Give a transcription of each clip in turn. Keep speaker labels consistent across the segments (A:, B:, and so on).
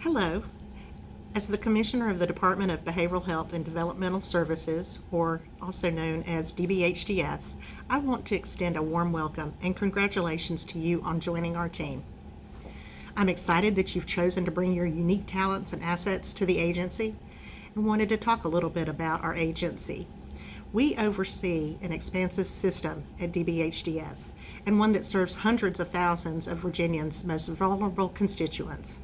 A: Hello. As the Commissioner of the Department of Behavioral Health and Developmental Services, or also known as DBHDS, I want to extend a warm welcome and congratulations to you on joining our team. I'm excited that you've chosen to bring your unique talents and assets to the agency and wanted to talk a little bit about our agency. We oversee an expansive system at DBHDS and one that serves hundreds of thousands of Virginians' most vulnerable constituents.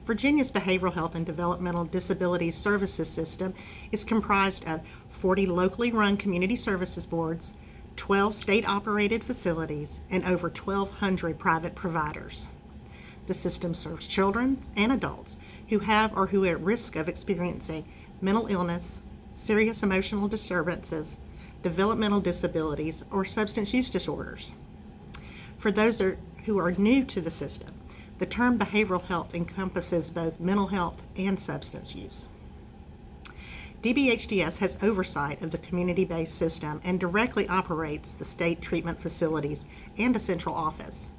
A: Virginia's Behavioral Health and Developmental Disabilities Services System is comprised of 40 locally run community services boards, 12 state-operated facilities, and over 1,200 private providers. The system serves children and adults who have or who are at risk of experiencing mental illness, serious emotional disturbances, developmental disabilities, or substance use disorders. For those who are new to the system, the term behavioral health encompasses both mental health and substance use. DBHDS has oversight of the community-based system and directly operates the state treatment facilities and a central office.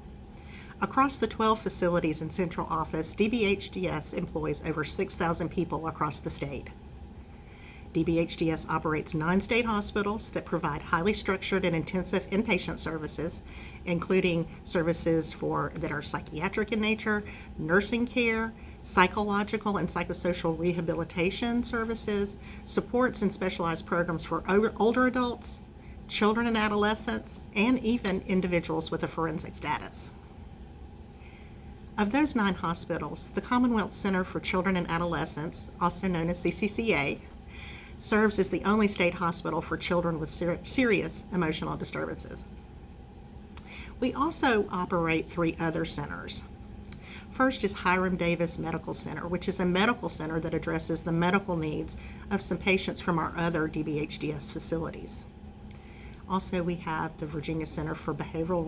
A: Across the 12 facilities and central office, DBHDS employs over 6,000 people across the state. DBHDS operates 9 state hospitals that provide highly structured and intensive inpatient services, including services that are psychiatric in nature, nursing care, psychological and psychosocial rehabilitation services, supports and specialized programs for older adults, children and adolescents, and even individuals with a forensic status. Of those 9 hospitals, the Commonwealth Center for Children and Adolescents, also known as CCCA, serves as the only state hospital for children with serious emotional disturbances. We also operate 3 other centers. First is Hiram Davis Medical Center, which is a medical center that addresses the medical needs of some patients from our other DBHDS facilities. Also, we have the Virginia Center for Behavioral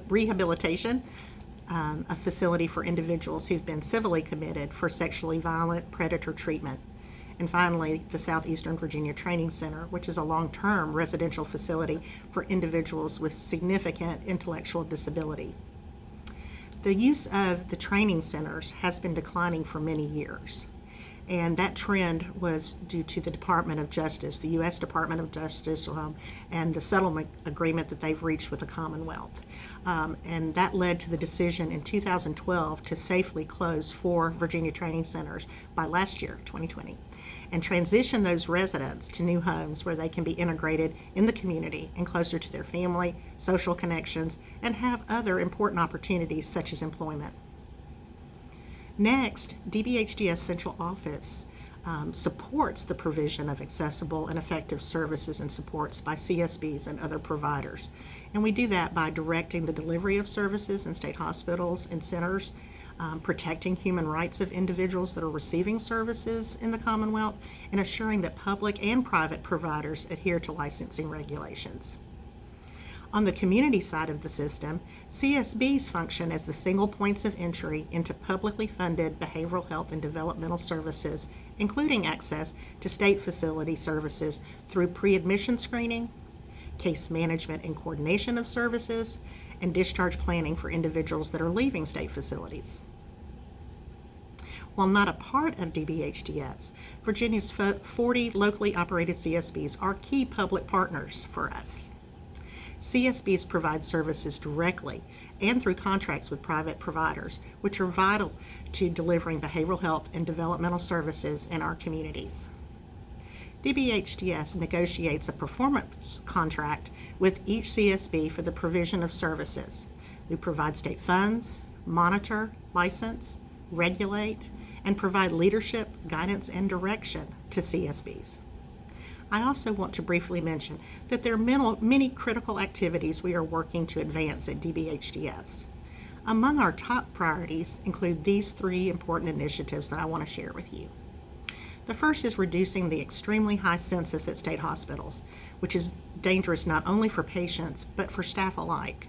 A: Rehabilitation, a facility for individuals who've been civilly committed for sexually violent predator treatment. And finally, the Southeastern Virginia Training Center, which is a long-term residential facility for individuals with significant intellectual disability. The use of the training centers has been declining for many years, and that trend was due to the Department of Justice, the U.S. Department of Justice, and the settlement agreement that they've reached with the Commonwealth. And that led to the decision in 2012 to safely close 4 Virginia training centers by last year, 2020, and transition those residents to new homes where they can be integrated in the community and closer to their family, social connections, and have other important opportunities such as employment. Next, DBHDS Central Office supports the provision of accessible and effective services and supports by CSBs and other providers. And we do that by directing the delivery of services in state hospitals and centers, protecting human rights of individuals that are receiving services in the Commonwealth, and assuring that public and private providers adhere to licensing regulations. On the community side of the system, CSBs function as the single points of entry into publicly funded behavioral health and developmental services, including access to state facility services through pre-admission screening, case management and coordination of services, and discharge planning for individuals that are leaving state facilities. While not a part of DBHDS, Virginia's 40 locally operated CSBs are key public partners for us. CSBs provide services directly and through contracts with private providers, which are vital to delivering behavioral health and developmental services in our communities. DBHDS negotiates a performance contract with each CSB for the provision of services. We provide state funds, monitor, license, regulate, and provide leadership, guidance, and direction to CSBs. I also want to briefly mention that there are many critical activities we are working to advance at DBHDS. Among our top priorities include these 3 important initiatives that I want to share with you. The first is reducing the extremely high census at state hospitals, which is dangerous not only for patients, but for staff alike.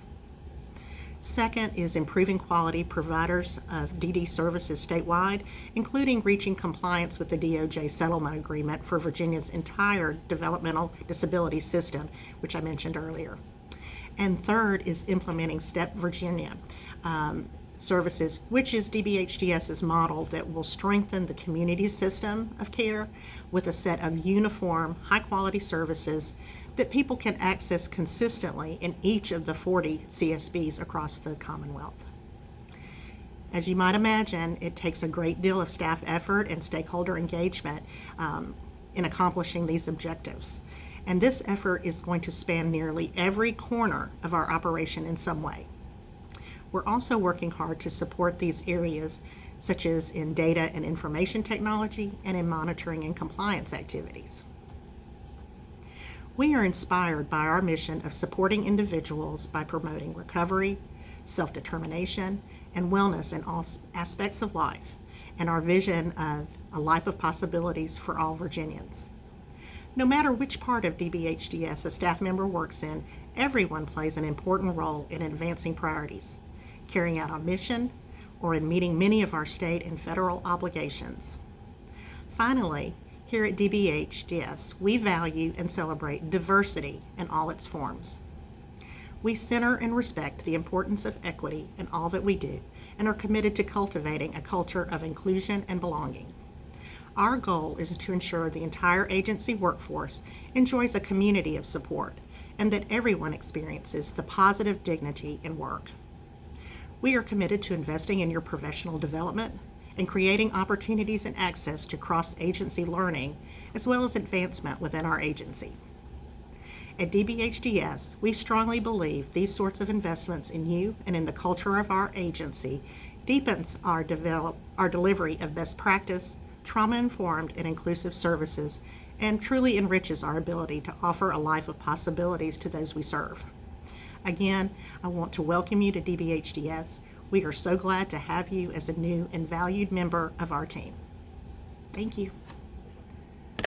A: Second is improving quality providers of DD services statewide, including reaching compliance with the DOJ settlement agreement for Virginia's entire developmental disability system, which I mentioned earlier. And third is implementing STEP Virginia, services, which is DBHDS's model that will strengthen the community system of care with a set of uniform, high-quality services that people can access consistently in each of the 40 CSBs across the Commonwealth. As you might imagine, it takes a great deal of staff effort and stakeholder engagement in accomplishing these objectives. And this effort is going to span nearly every corner of our operation in some way. We're also working hard to support these areas, such as in data and information technology and in monitoring and compliance activities. We are inspired by our mission of supporting individuals by promoting recovery, self-determination, and wellness in all aspects of life, and our vision of a life of possibilities for all Virginians. No matter which part of DBHDS a staff member works in, everyone plays an important role in advancing priorities, carrying out our mission, or in meeting many of our state and federal obligations. Finally, here at DBHDS, we value and celebrate diversity in all its forms. We center and respect the importance of equity in all that we do and are committed to cultivating a culture of inclusion and belonging. Our goal is to ensure the entire agency workforce enjoys a community of support and that everyone experiences the positive dignity in work. We are committed to investing in your professional development and creating opportunities and access to cross-agency learning, as well as advancement within our agency. At DBHDS, we strongly believe these sorts of investments in you and in the culture of our agency deepens our delivery of best practice, trauma-informed and inclusive services, and truly enriches our ability to offer a life of possibilities to those we serve. Again, I want to welcome you to DBHDS. We are so glad to have you as a new and valued member of our team. Thank you.